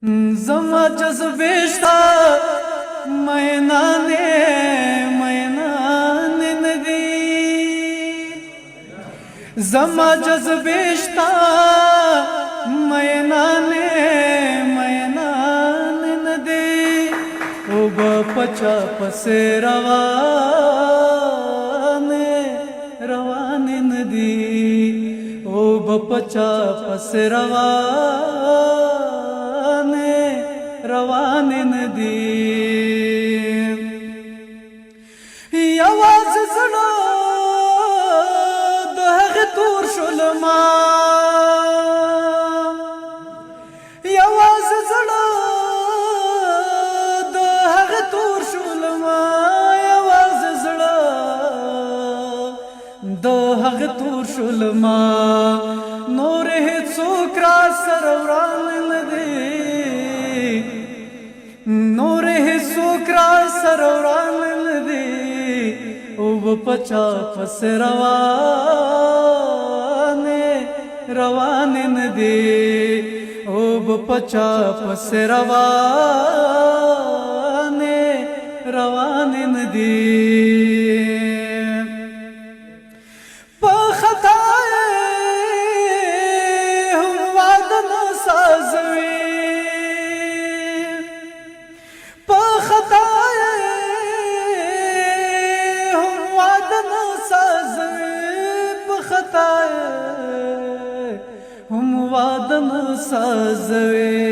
زما جذبېشتا مینانې ندی زما جذبېشتا مینانې ندی او بچا پسې روانې ندی او بچا پسې روان ندی یواز زړه د هغه تور شلما یواز زړه د هغه تور شلما یواز زړه د هغه تور شلما نور هیڅوک را سره وران ندی نور هیڅوک را سره وران ندی او بچا پس روان ندی او بچا پس روان ندی په خطا هم وعده نه سازوي هم وعدن سازوي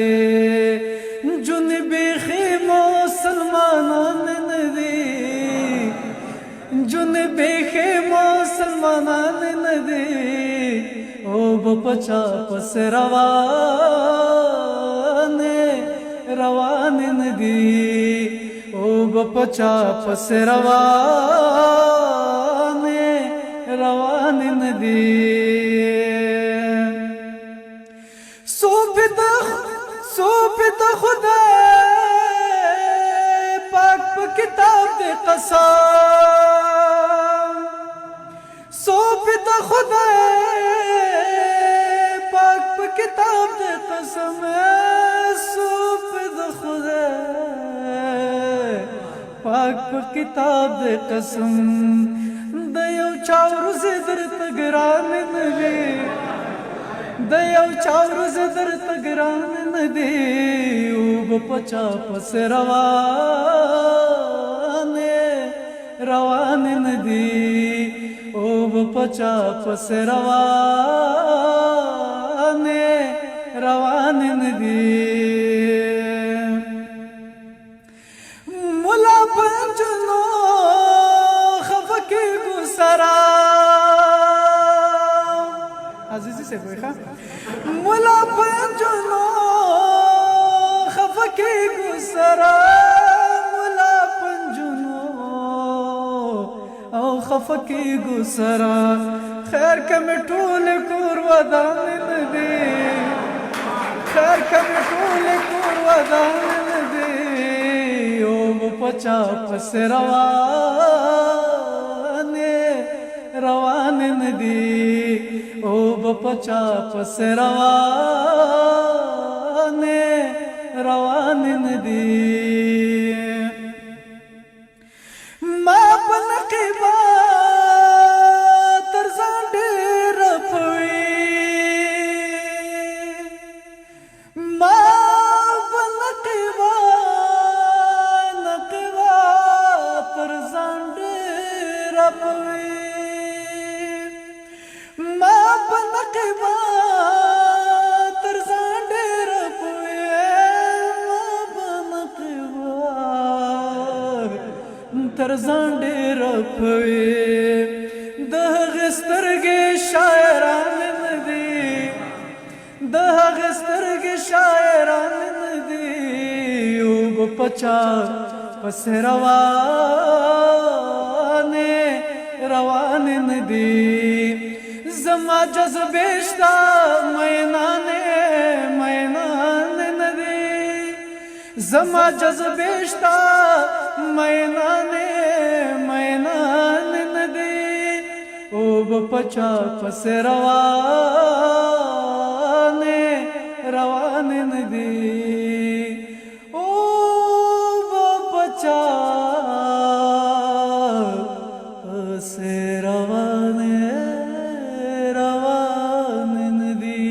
جن بیخی مسلمانان ندی جن بیخی مسلمانان ندی او بچا پس روان ندی او بچا پس روان ندی سوپت خدا پاک پا کتاب دے قسم سوپت خدا پاک پا کتاب دے قسم سوپت خدا پاک پا کتاب دے قسم دیو چاورو زدر تگران نوی دیو چاورو زدر تگران ندی او بچا پس روان ندی او بچا پس روان ندی ملا پنجنو خفکی گسرا عزیزی سے کوئی خواہ ملا پنجنو خفکی گسرا ملا پنجنو او خفکی گسرا خیر کمی ٹول کور ودان ندی خیر کمی ٹول کور ودان ندی او بچا پس روان ندی او بچا پس روان ندی ما پنقبا ترزان ډیر پوي ما پنقبا ترزان ډیر پوي ما پنقبا ترزان ډیر پوي ما پنقبا ترزان ډیر پوي د غسترګې شاعران ندي د غسترګې شاعران ندي او بچا پس روان ندی زما جذبېشتا مینانې ندی زما جذبېشتا مینانې ندی او بچا پس روان ندی से रवाने रवाने दी